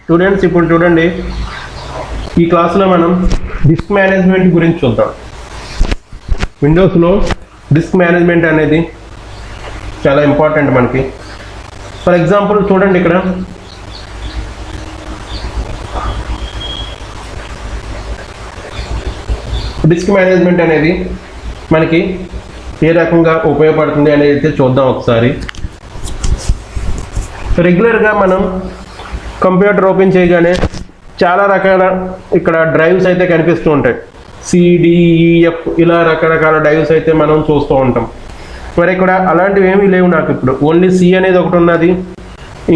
Students ఇప్పుడు చూడండి, ఈ క్లాస్లో మనం డిస్క్ మేనేజ్మెంట్ గురించి చూద్దాం. విండోస్లో డిస్క్ మేనేజ్మెంట్ అనేది చాలా ఇంపార్టెంట్ మనకి. ఫర్ ఎగ్జాంపుల్ చూడండి, ఇక్కడ డిస్క్ మేనేజ్మెంట్ అనేది మనకి ఏ రకంగా ఉపయోగపడుతుంది అనేది అయితే చూద్దాం ఒకసారి. రెగ్యులర్గా మనం కంప్యూటర్ ఓపెన్ చేయగానే చాలా రకాల ఇక్కడ డ్రైవ్స్ అయితే కనిపిస్తూ ఉంటాయి. సిడిఈఎఫ్ ఇలా రకరకాల డ్రైవ్స్ అయితే మనం చూస్తూ ఉంటాం. మరి ఇక్కడ అలాంటివి ఏమీ లేవు నాకు. ఇప్పుడు ఓన్లీ సి అనేది ఒకటి ఉన్నది,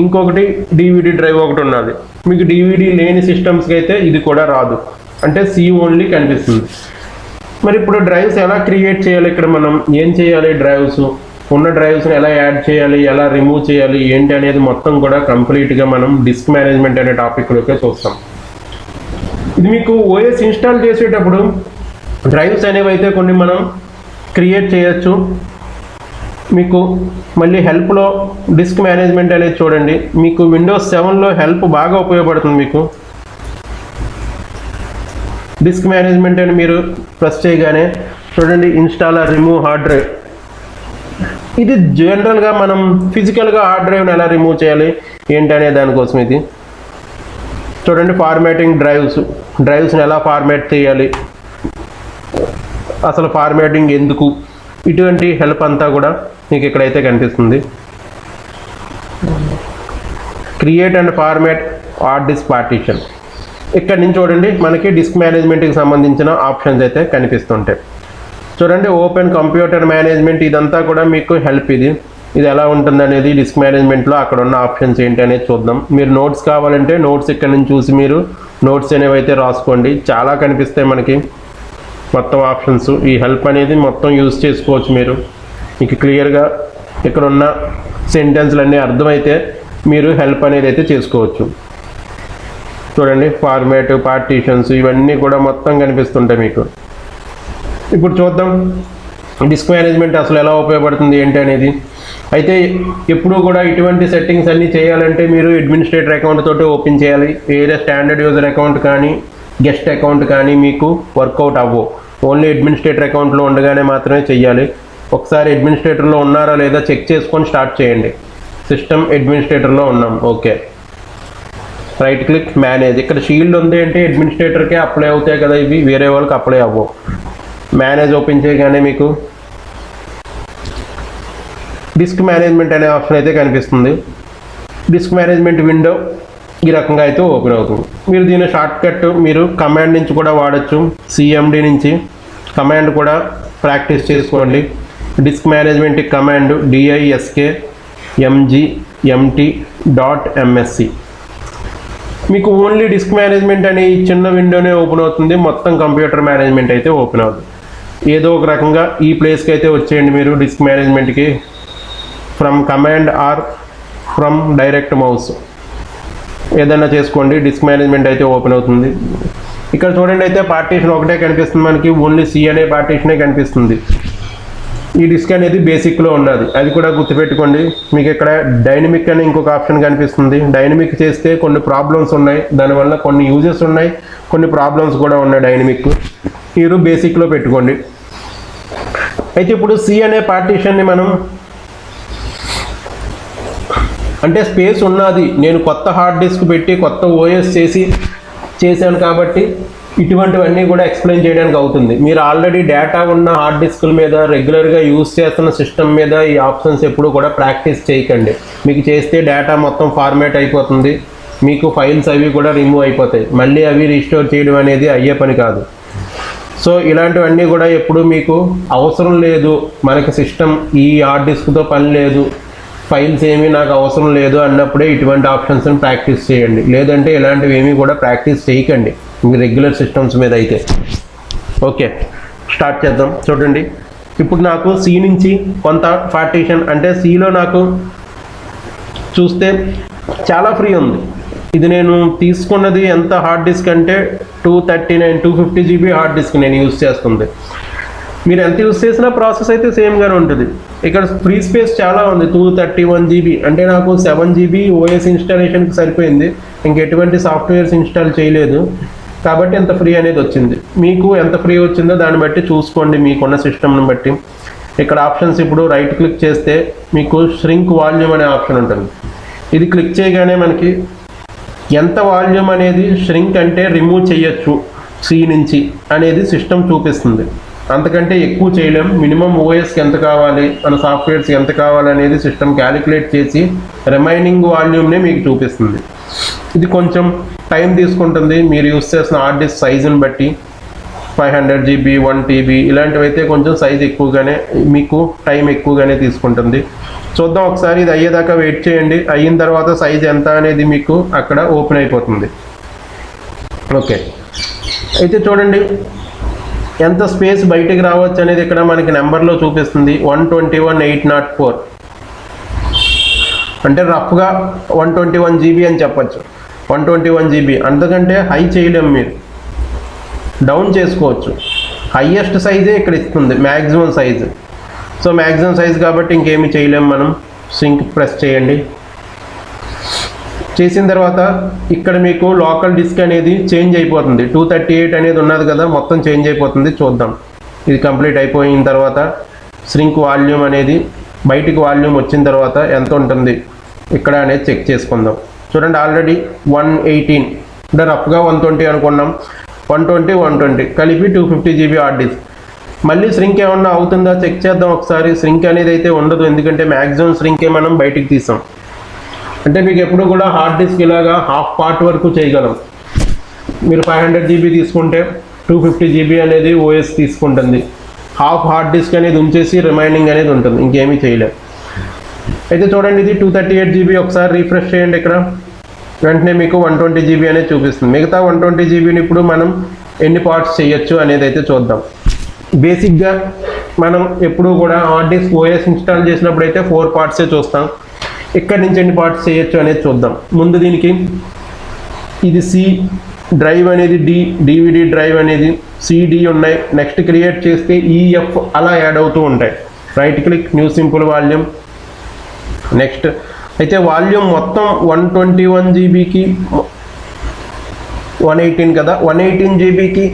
ఇంకొకటి డివిడి డ్రైవ్ ఒకటి ఉన్నది. మీకు డివిడి లేని సిస్టమ్స్కి అయితే ఇది కూడా రాదు, అంటే సి ఓన్లీ కనిపిస్తుంది. మరి ఇప్పుడు డ్రైవ్స్ ఎలా క్రియేట్ చేయాలి, ఇక్కడ మనం ఏం చేయాలి, డ్రైవ్స్ ఉన్న డ్రైవ్స్ని ఎలా యాడ్ చేయాలి, ఎలా రిమూవ్ చేయాలి, ఏంటి అనేది మొత్తం కూడా కంప్లీట్గా మనం డిస్క్ మేనేజ్మెంట్ అనే టాపిక్లోకే చూస్తాం. ఇది మీకు ఓఎస్ ఇన్స్టాల్ చేసేటప్పుడు డ్రైవ్స్ అనేవి అయితే కొన్ని మనం క్రియేట్ చేయొచ్చు. మీకు మళ్ళీ హెల్ప్లో డిస్క్ మేనేజ్మెంట్ అనేది చూడండి, మీకు విండోస్ 7లో హెల్ప్ బాగా ఉపయోగపడుతుంది. మీకు డిస్క్ మేనేజ్మెంట్ అని మీరు ప్రెస్ చేయగానే చూడండి, ఇన్స్టాల్ రిమూవ్ హార్డ్ డ్రైవ్. ఇది జనరల్గా మనం ఫిజికల్గా హార్డ్ డ్రైవ్ని ఎలా రిమూవ్ చేయాలి ఏంటి అనే దానికోసం ఇది చూడండి. ఫార్మాటింగ్ డ్రైవ్స్ని ఎలా ఫార్మాట్ చేయాలి, అసలు ఫార్మాటింగ్ ఎందుకు, ఇటువంటి హెల్ప్ అంతా కూడా మీకు ఇక్కడైతే కనిపిస్తుంది. Create and format hard disk partition. ఇక్కడ నుంచి చూడండి, మనకి డిస్క్ మేనేజ్మెంట్కి సంబంధించిన ఆప్షన్స్ అయితే కనిపిస్తుంటాయి. చూడండి, ఓపెన్ కంప్యూటర్ మేనేజ్మెంట్, ఇదంతా కూడా మీకు హెల్ప్. ఇది ఎలా ఉంటుంది అనేది డిస్క్ మేనేజ్మెంట్లో అక్కడ ఉన్న ఆప్షన్స్ ఏంటి అనేది చూద్దాం. మీరు నోట్స్ కావాలంటే నోట్స్ ఇక్కడ నుంచి చూసి మీరు నోట్స్ అనేవి అయితే రాసుకోండి. చాలా కనిపిస్తాయి మనకి మొత్తం ఆప్షన్స్. ఈ హెల్ప్ అనేది మొత్తం యూజ్ చేసుకోవచ్చు మీరు. మీకు క్లియర్గా ఇక్కడ ఉన్న సెంటెన్స్లన్నీ అర్థమైతే మీరు హెల్ప్ అనేది అయితే చేసుకోవచ్చు. చూడండి, ఫార్మాట్, పార్టీషన్స్ ఇవన్నీ కూడా మొత్తం కనిపిస్తుంటాయి మీకు. ఇప్పుడు చూద్దాం డిస్క్ మేనేజ్మెంట్ అసలు ఎలా ఉపయోగపడుతుంది ఏంటి అనేది. అయితే ఎప్పుడూ కూడా ఇటువంటి సెట్టింగ్స్ అన్నీ చేయాలంటే మీరు అడ్మినిస్ట్రేటర్ అకౌంట్ తోటి ఓపెన్ చేయాలి. వేరే స్టాండర్డ్ యూజర్ అకౌంట్ కానీ గెస్ట్ అకౌంట్ కానీ మీకు వర్కౌట్ అవ్వవు. ఓన్లీ అడ్మినిస్ట్రేటర్ అకౌంట్లో ఉండగానే మాత్రమే చెయ్యాలి. ఒకసారి అడ్మినిస్ట్రేటర్లో ఉన్నారా లేదా చెక్ చేసుకొని స్టార్ట్ చేయండి. సిస్టమ్ అడ్మినిస్ట్రేటర్లో ఉన్నాం, ఓకే. Right click manage. ఇక్కడ షీల్డ్ ఉంది అంటే అడ్మినిస్ట్రేటర్కే అప్లై అవుతాయి కదా, ఇవి వేరే వాళ్ళకి అప్లై అవ్వవు. మేనేజ్ ఓపెన్ చేయగానే మీకు డిస్క్ మేనేజ్మెంట్ అనే ఆప్షన్ అయితే కనిపిస్తుంది. డిస్క్ మేనేజ్మెంట్ విండో ఈ రకంగా అయితే ఓపెన్ అవుతుంది. మీరు దీని షార్ట్కట్ మీరు కమాండ్ నుంచి కూడా వాడచ్చు. సిఎండి నుంచి కమాండ్ కూడా ప్రాక్టీస్ చేసుకోండి. Disk management command diskmgmt.msc. మీకు ఓన్లీ డిస్క్ మేనేజ్మెంట్ అనే ఈ చిన్న విండోనే ఓపెన్ అవుతుంది, మొత్తం కంప్యూటర్ మేనేజ్మెంట్ అయితే ఓపెన్ అవుతుంది. ఏదో ఒక రకంగా ఈ ప్లేస్కి అయితే వచ్చేయండి మీరు డిస్క్ మేనేజ్మెంట్కి. From command or from direct mouse ఏదైనా చేసుకోండి, డిస్క్ మేనేజ్మెంట్ అయితే ఓపెన్ అవుతుంది. ఇక్కడ చూడండి, అయితే పార్టీషన్ ఒకటే కనిపిస్తుంది మనకి, ఓన్లీ సి అనే పార్టీషనే కనిపిస్తుంది. ఈ డిస్క్ అనేది బేసిక్లో ఉన్నది, అది కూడా గుర్తుపెట్టుకోండి. మీకు ఇక్కడ డైనమిక్ అని ఇంకొక ఆప్షన్ కనిపిస్తుంది. డైనమిక్ చేస్తే కొన్ని ప్రాబ్లమ్స్ ఉన్నాయి, దానివల్ల కొన్ని యూజెస్ ఉన్నాయి, కొన్ని ప్రాబ్లమ్స్ కూడా ఉన్నాయి. డైనమిక్ మీరు బేసిక్లో పెట్టుకోండి. అయితే ఇప్పుడు సి అనే పార్టీషన్ని మనం, అంటే స్పేస్ ఉన్నది, నేను కొత్త హార్డ్ డిస్క్ పెట్టి కొత్త ఓఎస్ చేశాను కాబట్టి ఇటువంటివన్నీ కూడా ఎక్స్ప్లెయిన్ చేయడానికి అవుతుంది. మీరు ఆల్రెడీ డేటా ఉన్న హార్డ్ డిస్కుల మీద రెగ్యులర్గా యూజ్ చేస్తున్న సిస్టమ్ మీద ఈ ఆప్షన్స్ ఎప్పుడు కూడా ప్రాక్టీస్ చేయకండి. మీకు చేస్తే డేటా మొత్తం ఫార్మాట్ అయిపోతుంది, మీకు ఫైల్స్ అవి కూడా రిమూవ్ అయిపోతాయి, మళ్ళీ అవి రీస్టోర్ చేయడం అనేది అయ్యే పని కాదు. సో ఇలాంటివన్నీ కూడా ఎప్పుడు మీకు అవసరం లేదు, మనకి సిస్టమ్ ఈ హార్డ్ డిస్క్తో పని లేదు, ఫైల్స్ ఏమీ నాకు అవసరం లేదు అన్నప్పుడే ఇటువంటి ఆప్షన్స్ని ప్రాక్టీస్ చేయండి. లేదంటే ఇలాంటివి ఏమీ కూడా ప్రాక్టీస్ చేయకండి మీ రెగ్యులర్ సిస్టమ్స్ మీద అయితే. ఓకే, స్టార్ట్ చేద్దాం. చూడండి, ఇప్పుడు నాకు సి నుంచి కొంత పార్టీషన్, అంటే సిలో నాకు చూస్తే చాలా ఫ్రీ ఉంది. ఇది నేను తీసుకున్నది ఎంత హార్డ్ డిస్క్ అంటే 250 GB హార్డ్ డిస్క్ నేను యూజ్ చేస్తుంది. మీరు ఎంత యూస్ చేసినా ప్రాసెస్ అయితే సేమ్గానే ఉంటుంది. ఇక్కడ ఫ్రీ స్పేస్ చాలా ఉంది, 231 GB. అంటే నాకు 7 GB ఓఎస్ ఇన్స్టాలేషన్కి సరిపోయింది, ఇంకెటువంటి సాఫ్ట్వేర్స్ ఇన్స్టాల్ చేయలేదు కాబట్టి ఎంత ఫ్రీ అనేది వచ్చింది. మీకు ఎంత ఫ్రీ వచ్చిందో దాన్ని బట్టి చూసుకోండి, మీకున్న సిస్టమ్ని బట్టి. ఇక్కడ ఆప్షన్స్ ఇప్పుడు రైట్ క్లిక్ చేస్తే మీకు ష్రింక్ వాల్యూమ్ అనే ఆప్షన్ ఉంటుంది. ఇది క్లిక్ చేయగానే మనకి ఎంత వాల్యూమ్ అనేది ష్రింక్ అంటే రిమూవ్ చేయొచ్చు సి నుంచి అనేది సిస్టమ్ చూపిస్తుంది. అంతకంటే ఎక్కువ చేయలేం. మినిమం ఓఎస్కి ఎంత కావాలి, మన సాఫ్ట్వేర్స్కి ఎంత కావాలి అనేది సిస్టమ్ క్యాలిక్యులేట్ చేసి రిమైనింగ్ వాల్యూమ్నే మీకు చూపిస్తుంది. ఇది కొంచెం టైం తీసుకుంటుంది మీరు యూస్ చేసిన హార్డ్ డిస్క్ సైజుని బట్టి. 500 GB 1 TB ఇలాంటివి అయితే కొంచెం సైజ్ ఎక్కువగానే, మీకు టైం ఎక్కువగానే తీసుకుంటుంది. చూద్దాం ఒకసారి, ఇది అయ్యేదాకా వెయిట్ చేయండి. అయిన తర్వాత సైజ్ ఎంత అనేది మీకు అక్కడ ఓపెన్ అయిపోతుంది. ఓకే, అయితే చూడండి ఎంత స్పేస్ బయటికి రావచ్చు అనేది ఇక్కడ మనకి నెంబర్లో చూపిస్తుంది. 121,804 అంటే రఫ్గా 121 GB అని చెప్పచ్చు. 121 GB అంతకంటే హై చేయలేము, మీరు డౌన్ చేసుకోవచ్చు. హైయెస్ట్ సైజే ఇక్కడ ఇస్తుంది, maximum size. So maximum size కాబట్టి ఇంకేమి చేయలేము మనం. సింక్ ప్రెస్ చేయండి. చేసిన తర్వాత ఇక్కడ మీకు లోకల్ డిస్క్ అనేది చేంజ్ అయిపోతుంది. 238 అనేది ఉన్నది కదా, మొత్తం చేంజ్ అయిపోతుంది. చూద్దాం, ఇది కంప్లీట్ అయిపోయిన తర్వాత ష్రింక్ వాల్యూమ్ అనేది బయటికి వాల్యూమ్ వచ్చిన తర్వాత ఎంత ఉంటుంది ఇక్కడ అనేది చెక్ చేసుకుందాం. చూడండి, ఆల్రెడీ 118 అంటే రఫ్గా 120 అనుకున్నాం. 120 కలిపి 250 GB హార్డ్ డిస్క్. మళ్ళీ ష్రింక్ ఏమన్నా అవుతుందా చెక్ చేద్దాం ఒకసారి. ష్రింక్ అనేది అయితే ఉండదు, ఎందుకంటే మ్యాక్సిమం ష్రింకే మనం బయటికి తీసాం. అంటే మీకు ఎప్పుడు కూడా హార్డ్ డిస్క్ ఇలాగా హాఫ్ పార్ట్ వరకు చేయగలం. మీరు 500 GB తీసుకుంటే 250 GB అనేది ఓఎస్ తీసుకుంటుంది. హాఫ్ హార్డ్ డిస్క్ అనేది ఉంచేసి రిమైనింగ్ అనేది ఉంటుంది, ఇంకేమీ చేయలేదు. అయితే చూడండి, ఇది 238 GB. ఒకసారి రీఫ్రెష్ చేయండి. ఇక్కడ వెంటనే మీకు 120 GB అనేది చూపిస్తుంది. మిగతా 120 GBని ఇప్పుడు మనం ఎన్ని పార్ట్స్ చేయొచ్చు అనేది అయితే చూద్దాం. బేసిక్గా మనం ఎప్పుడు కూడా హార్డ్ డిస్క్ ఓఎస్ ఇన్స్టాల్ చేసినప్పుడు అయితే 4 పార్ట్సే చూస్తాం. ఇక్కడ నుంచి ఎన్ని పార్ట్స్ చేయొచ్చు అనేది చూద్దాం. ముందు దీనికి ఇది సి డ్రైవ్ అనేది డివిడి డ్రైవ్ అనేది సిడి ఉన్నాయి. నెక్స్ట్ క్రియేట్ చేస్తే ఈఎఫ్ అలా యాడ్ అవుతూ ఉంటాయి. Right click, new simple volume. Next అయితే వాల్యూమ్ మొత్తం 121 GBకి 118 కదా, 118 GBకి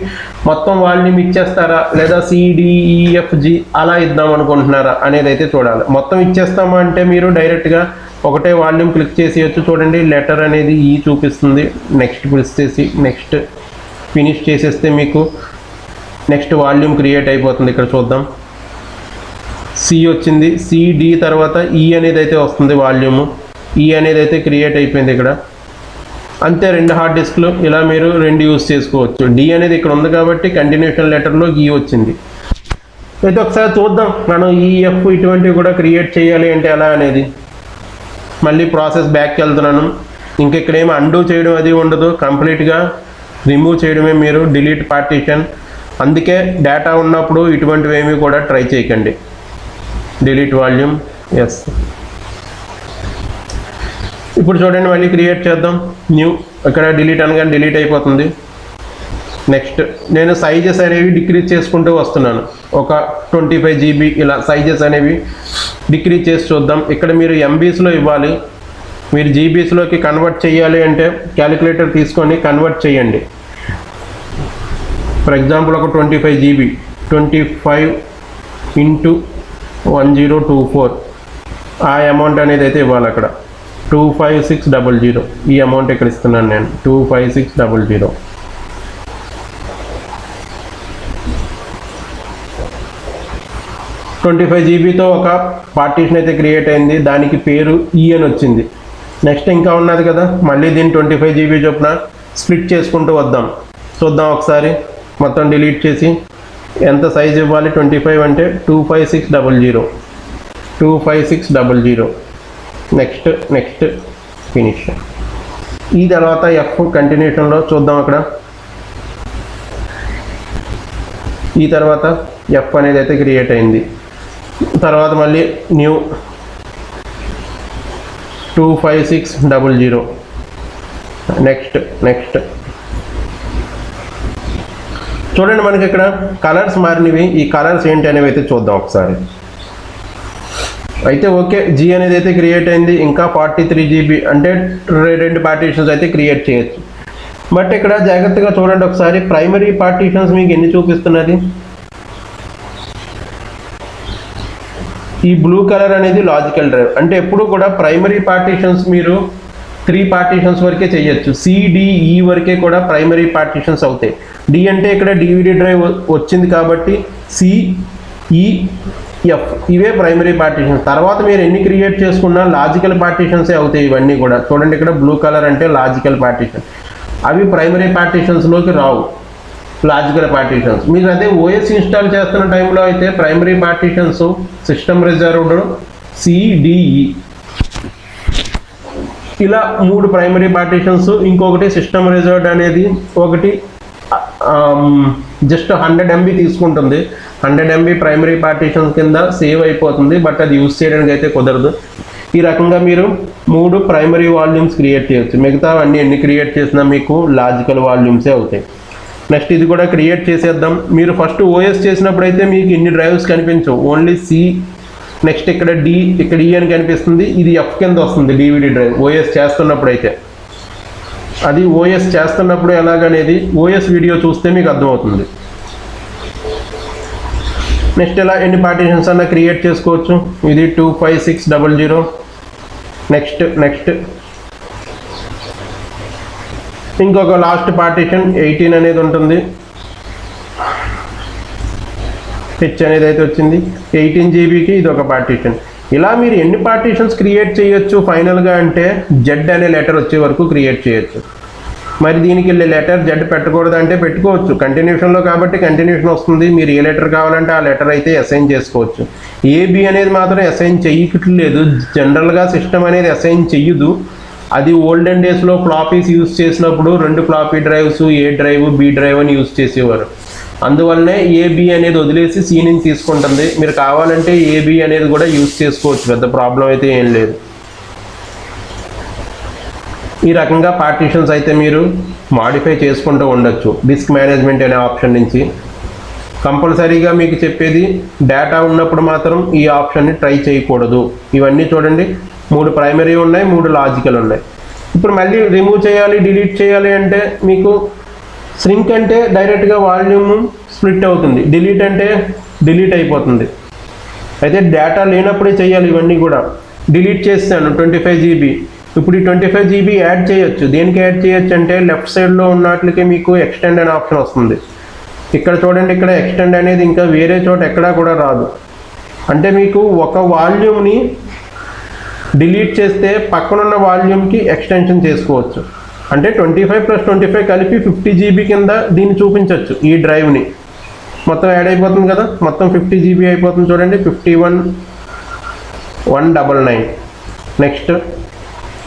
మొత్తం వాల్యూమ్ ఇచ్చేస్తారా లేదా సిడిఈఎఫ్జి అలా ఇద్దాం అనుకుంటున్నారా అనేది అయితే చూడాలి. మొత్తం ఇచ్చేస్తామా అంటే మీరు డైరెక్ట్గా ఒకటే వాల్యూమ్ క్లిక్ చేసేయచ్చు. చూడండి, లెటర్ అనేది ఈ చూపిస్తుంది. నెక్స్ట్ ప్రెస్ చేసి నెక్స్ట్ ఫినిష్ చేసేస్తే మీకు నెక్స్ట్ వాల్యూమ్ క్రియేట్ అయిపోతుంది. ఇక్కడ చూద్దాం, సి వచ్చింది. సిడి తర్వాత ఈ అనేది అయితే వస్తుంది వాల్యూము. ఈ అనేది అయితే క్రియేట్ అయిపోయింది ఇక్కడ. అంతే, 2 హార్డ్ డిస్క్లు ఇలా మీరు 2 యూస్ చేసుకోవచ్చు. డి అనేది ఇక్కడ ఉంది కాబట్టి కంటిన్యూషన్ లెటర్లో ఈ వచ్చింది. అయితే ఒకసారి చూద్దాం మనం ఈఎఫ్ ఇటువంటివి కూడా క్రియేట్ చేయాలి అంటే ఎలా అనేది. మళ్ళీ ప్రాసెస్ బ్యాక్కి వెళ్తున్నాను. ఇంకా ఇక్కడ ఏమి అండూ చేయడం అది ఉండదు, కంప్లీట్గా రిమూవ్ చేయడమే మీరు. Delete partition. అందుకే డేటా ఉన్నప్పుడు ఇటువంటివి ఏమి కూడా ట్రై చేయకండి. Delete volume, yes. ఇప్పుడు చూడండి, మళ్ళీ క్రియేట్ చేద్దాం. న్యూ, ఇక్కడ డిలీట్ అనగానే డిలీట్ అయిపోతుంది. నెక్స్ట్ నేను సైజెస్ అనేవి డిక్రీజ్ చేసుకుంటూ వస్తున్నాను. ఒక 25 GB ఇలా సైజెస్ అనేవి డిక్రీజ్ చేసి చూద్దాం. ఇక్కడ మీరు ఎంబీస్లో ఇవ్వాలి. మీరు జీబీస్లోకి కన్వర్ట్ చేయాలి అంటే క్యాలిక్యులేటర్ తీసుకొని కన్వర్ట్ చేయండి. ఫర్ ఎగ్జాంపుల్ ఒక 25 GB, 25 × 1024 ఆ అమౌంట్ అనేది అయితే ఇవ్వాలి. అక్కడ 25600 ఈ అమౌంట్ ఇక్కడ ఇస్తున్నాను నేను, 25600. ట్వంటీ 25 GBతో ఒక పార్టీషన్ అయితే క్రియేట్ అయింది. దానికి పేరు ఈ అని వచ్చింది. నెక్స్ట్ ఇంకా ఉన్నది కదా, మళ్ళీ దీన్ని 25 GB చొప్పున స్ప్లిట్ చేసుకుంటూ వద్దాం. చూద్దాం ఒకసారి. మొత్తం డిలీట్ చేసి ఎంత సైజ్ ఇవ్వాలి, 25 అంటే 25600, 25600. Next next finish. ఈ తర్వాత ఎఫ్ కంటిన్యూషన్లో చూద్దాం. అక్కడ ఈ తర్వాత ఎఫ్ అనేది అయితే క్రియేట్ అయింది. తర్వాత మళ్ళీ న్యూ 25600. నెక్స్ట్ నెక్స్ట్ చూడండి మనకి ఇక్కడ కలర్స్ మారినవి. ఈ కలర్స్ ఏంటి అనేవి అయితే చూద్దాం ఒకసారి. అయితే ఓకే, జీ అనేది అయితే క్రియేట్ అయింది. ఇంకా 43 GB అంటే 2 పార్టీషన్స్ అయితే క్రియేట్ చేయొచ్చు. బట్ ఇక్కడ జాగ్రత్తగా చూడండి ఒకసారి. ప్రైమరీ పార్టీషన్స్ మీకు ఎన్ని చూపిస్తున్నది? ఈ బ్లూ కలర్ అనేది లాజికల్ డ్రైవ్. అంటే ఎప్పుడు కూడా ప్రైమరీ పార్టీషన్స్ మీరు 3 పార్టీషన్స్ వరకే చేయొచ్చు. సిడిఈ వరకే కూడా ప్రైమరీ పార్టీషన్స్ అవుతాయి. డి అంటే ఇక్కడ డివిడి డ్రైవ్ వచ్చింది కాబట్టి సిఈఎఫ్ ఇవే ప్రైమరీ పార్టీషన్స్. తర్వాత మీరు ఎన్ని క్రియేట్ చేసుకున్నా లాజికల్ పార్టీషన్సే అవుతాయి ఇవన్నీ కూడా. చూడండి ఇక్కడ బ్లూ కలర్ అంటే లాజికల్ పార్టీషన్. అవి ప్రైమరీ పార్టీషన్స్లోకి రావు, లాజికల్ పార్టీషన్స్. మీరు అదే ఓఎస్ ఇన్స్టాల్ చేస్తున్న టైంలో అయితే primary partitions system reserved CDE ఇలా 3 ప్రైమరీ పార్టీషన్స్. ఇంకొకటి సిస్టమ్ రిజర్వ్డ్ అనేది ఒకటి జస్ట్ 100 MB తీసుకుంటుంది. 100 MB ప్రైమరీ పార్టీషన్స్ కింద సేవ్ అయిపోతుంది. బట్ అది యూజ్ చేయడానికి అయితే కుదరదు. ఈ రకంగా మీరు 3 ప్రైమరీ వాల్యూమ్స్ క్రియేట్ చేయొచ్చు. మిగతా అన్నీ ఎన్ని క్రియేట్ చేసినా మీకు లాజికల్ వాల్యూమ్సే అవుతాయి. నెక్స్ట్ ఇది కూడా క్రియేట్ చేసేద్దాం. మీరు ఫస్ట్ ఓఎస్ చేసినప్పుడు అయితే మీకు ఇన్ని డ్రైవ్స్ కనిపించవు, ఓన్లీ సి. నెక్స్ట్ ఇక్కడ డి, ఇక్కడ ఈ అని కనిపిస్తుంది. ఇది ఎఫ్ కింద వస్తుంది డివిడి డ్రైవ్ ఓఎస్ చేస్తున్నప్పుడు అయితే. అది ఓఎస్ చేస్తున్నప్పుడు ఎలాగనేది ఓఎస్ వీడియో చూస్తే మీకు అర్థమవుతుంది. నెక్స్ట్ ఇలా ఎన్ని పార్టీషన్స్ అన్నా క్రియేట్ చేసుకోవచ్చు. ఇది 25600. నెక్స్ట్ ఇంకొక లాస్ట్ పార్టీషన్ 18 అనేది ఉంటుంది. హెచ్ అనేది అయితే వచ్చింది. 18 GBకి ఇది ఒక పార్టీషన్. ఇలా మీరు ఎన్ని పార్టీషన్స్ క్రియేట్ చేయొచ్చు ఫైనల్గా అంటే జెడ్ అనే లెటర్ వచ్చే వరకు క్రియేట్ చేయొచ్చు. మరి దీనికి లెటర్ జెడ్ పెట్టకూడదు అంటే పెట్టుకోవచ్చు. కంటిన్యూషన్లో కాబట్టి కంటిన్యూషన్ వస్తుంది. మీరు ఏ లెటర్ కావాలంటే ఆ లెటర్ అయితే అసైన్ చేసుకోవచ్చు. ఏబి అనేది మాత్రం అసైన్ చెయ్యట్లేదు. జనరల్గా సిస్టమ్ అనేది అసైన్ చెయ్యదు. అది ఓల్డెన్ డేస్లో ఫ్లాపీస్ యూజ్ చేసినప్పుడు 2 ఫ్లాపీ డ్రైవ్స్, ఏ డ్రైవ్ బి డ్రైవ్ అని యూజ్ చేసేవారు. అందువల్లనే ఏబి అనేది వదిలేసి సి నుంచి తీసుకుంటుంది. మీరు కావాలంటే ఏబి అనేది కూడా యూజ్ చేసుకోవచ్చు, పెద్ద ప్రాబ్లం అయితే ఏం లేదు. ఈ రకంగా పార్టీషన్స్ అయితే మీరు మాడిఫై చేసుకుంటూ ఉండొచ్చు డిస్క్ మేనేజ్మెంట్ అనే ఆప్షన్ నుంచి. కంపల్సరీగా మీకు చెప్పేది డేటా ఉన్నప్పుడు మాత్రం ఈ ఆప్షన్ని ట్రై చేయకూడదు. ఇవన్నీ చూడండి, 3 ప్రైమరీ ఉన్నాయి, 3 లాజికల్ ఉన్నాయి. ఇప్పుడు మళ్ళీ రిమూవ్ చేయాలి, డిలీట్ చేయాలి అంటే మీకు శ్రింక్ అంటే డైరెక్ట్గా వాల్యూమ్ స్ప్లిట్ అవుతుంది, డిలీట్ అంటే డిలీట్ అయిపోతుంది. అయితే డేటా లేనప్పుడే చేయాలి ఇవన్నీ కూడా. డిలీట్ చేస్తాను 25 GB. ఇప్పుడు ఈ 25 GB యాడ్ చేయొచ్చు. దేనికి యాడ్ చేయొచ్చు అంటే లెఫ్ట్ సైడ్లో ఉన్నట్లకే మీకు ఎక్స్టెండ్ అనే ఆప్షన్ వస్తుంది. ఇక్కడ చూడండి, ఇక్కడ ఎక్స్టెండ్ అనేది ఇంకా వేరే చోట ఎక్కడా కూడా రాదు. అంటే మీకు ఒక వాల్యూమ్ని డిలీట్ చేస్తే పక్కనున్న వాల్యూమ్కి ఎక్స్టెన్షన్ చేసుకోవచ్చు. అంటే 25 + 25 కలిపి 50 GB కింద దీన్ని చూపించవచ్చు. ఈ డ్రైవ్ని మొత్తం యాడ్ అయిపోతుంది కదా, మొత్తం 50 GB అయిపోతుంది. చూడండి 51,199. నెక్స్ట్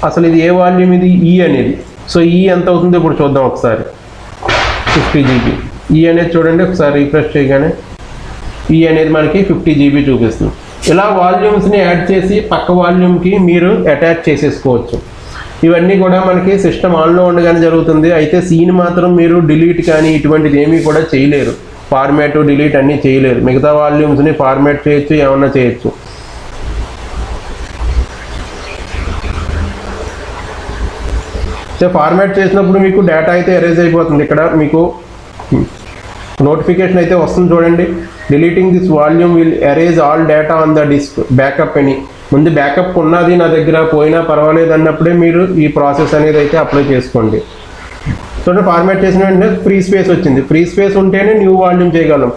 అసలు ఇది ఏ వాల్యూమ్, ఇది ఈ అనేది. సో ఈ ఎంత అవుతుందో ఇప్పుడు చూద్దాం ఒకసారి. 50 GB ఈ అనేది చూడండి, ఒకసారి రిఫ్రెష్ చేయగానే ఈ అనేది మనకి 50 GB చూపిస్తుంది. ఇలా వాల్యూమ్స్ని యాడ్ చేసి పక్క వాల్యూమ్కి మీరు అటాచ్ చేసేసుకోవచ్చు. ఇవన్నీ కూడా మనకి సిస్టమ్ ఆన్లో ఉండగానే జరుగుతుంది. అయితే సీన్ మాత్రం మీరు డిలీట్ కానీ ఇటువంటిది ఏమీ కూడా చేయలేరు. ఫార్మాట్, డిలీట్ అన్నీ చేయలేరు. మిగతా వాల్యూమ్స్ని ఫార్మాట్ చేయొచ్చు, ఏమన్నా చేయొచ్చు. సో ఫార్మాట్ చేసినప్పుడు మీకు డేటా అయితే ఎరేజ్ అయిపోతుంది. ఇక్కడ మీకు నోటిఫికేషన్ అయితే వస్తుంది చూడండి, deleting this volume will erase all data on the disk backup అని. ముందు బ్యాకప్ ఉన్నది నా దగ్గర, పోయినా పర్వాలేదు అన్నప్పుడే మీరు ఈ ప్రాసెస్ అనేది అయితే అప్లై చేసుకోండి. చూడండి ఫార్మాట్ చేసిన వెంటనే ఫ్రీ స్పేస్ వచ్చింది. ఫ్రీ స్పేస్ ఉంటేనే న్యూ వాల్యూమ్ చేయగలం.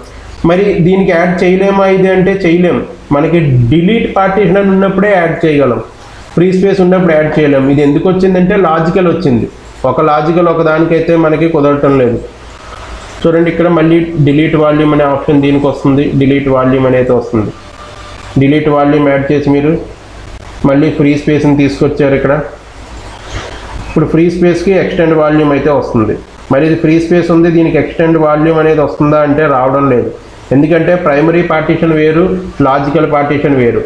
మరి దీనికి యాడ్ చేయలేమా ఇది అంటే చేయలేం. మనకి డిలీట్ పార్టీషన్ అని ఉన్నప్పుడే యాడ్ చేయగలం, ఫ్రీ స్పేస్ ఉన్నప్పుడు యాడ్ చేయలేం. ఇది ఎందుకు వచ్చిందంటే లాజికల్ వచ్చింది. ఒక లాజికల్ ఒక దానికైతే మనకి కుదరటం లేదు. చూడండి ఇక్కడ మళ్ళీ డిలీట్ వాల్యూమ్ అనే ఆప్షన్ దీనికి వస్తుంది. డిలీట్ వాల్యూమ్ అనేది వస్తుంది. డిలీట్ వాల్యూమ్ యాడ్ చేసి మీరు మళ్ళీ ఫ్రీ స్పేస్ని తీసుకొచ్చారు ఇక్కడ. ఇప్పుడు ఫ్రీ స్పేస్కి ఎక్స్టెండ్ వాల్యూమ్ అయితే వస్తుంది. మరి ఇది ఫ్రీ స్పేస్ ఉంది, దీనికి ఎక్స్టెండ్ వాల్యూమ్ అనేది వస్తుందా అంటే రావడం లేదు. ఎందుకంటే ప్రైమరీ పార్టీషన్ వేరు, లాజికల్ పార్టీషన్ వేరు.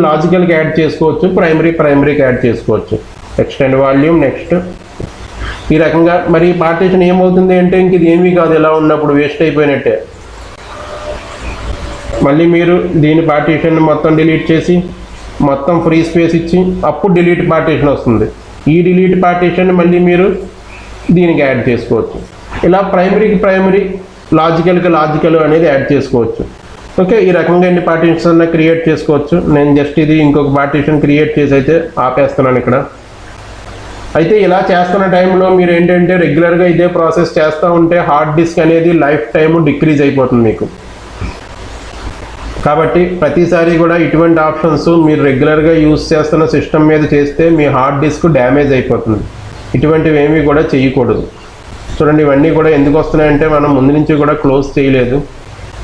లాజికల్కి యాడ్ చేసుకోవచ్చు, ప్రైమరీకి యాడ్ చేసుకోవచ్చు. Extend volume. నెక్స్ట్ ఈ రకంగా మరి పార్టీషన్ ఏమవుతుంది అంటే ఇంక ఇది ఏమీ కాదు, ఇలా ఉన్నప్పుడు వేస్ట్ అయిపోయినట్టే. మళ్ళీ మీరు దీని పార్టీషన్ మొత్తం డిలీట్ చేసి మొత్తం ఫ్రీ స్పేస్ ఇచ్చి అప్పుడు డిలీట్ పార్టీషన్ వస్తుంది. ఈ డిలీట్ పార్టీషన్ మళ్ళీ మీరు దీనికి యాడ్ చేసుకోవచ్చు. ఇలా ప్రైమరీకి ప్రైమరీ, లాజికల్కి లాజికల్ అనేది యాడ్ చేసుకోవచ్చు. ఓకే, ఈ రకంగా ఎన్ని పార్టీషన్స్ అన్నా క్రియేట్ చేసుకోవచ్చు. నేను జస్ట్ ఇది ఇంకొక పార్టీషన్ క్రియేట్ చేసి అయితే ఆపేస్తున్నాను ఇక్కడ. అయితే ఇలా చేస్తున్న టైంలో మీరు ఏంటంటే రెగ్యులర్గా ఇదే ప్రాసెస్ చేస్తూ ఉంటే హార్డ్ డిస్క్ అనేది లైఫ్ టైము డిక్రీజ్ అయిపోతుంది మీకు. కాబట్టి ప్రతిసారి కూడా ఇటువంటి ఆప్షన్స్ మీరు రెగ్యులర్గా యూజ్ చేస్తున్న సిస్టమ్ మీద చేస్తే మీ హార్డ్ డిస్క్ డ్యామేజ్ అయిపోతుంది. ఇటువంటివి ఏమీ కూడా చేయకూడదు. చూడండి, ఇవన్నీ కూడా ఎందుకు వస్తున్నాయంటే మనం ముందు నుంచి కూడా క్లోజ్ చేయలేదు.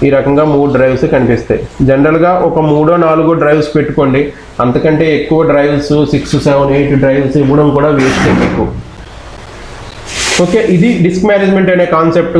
ఈ రకంగా 3 డ్రైవ్స్ కనిపిస్తాయి. జనరల్గా ఒక 3-4 డ్రైవ్స్ పెట్టుకోండి, అంతకంటే ఎక్కువ డ్రైవ్స్ 6, 7, 8 డ్రైవ్స్ ఇవ్వడం కూడా వేస్ట్ ఎక్కువ. ఓకే, ఇది డిస్క్ మేనేజ్మెంట్ అనే కాన్సెప్ట్.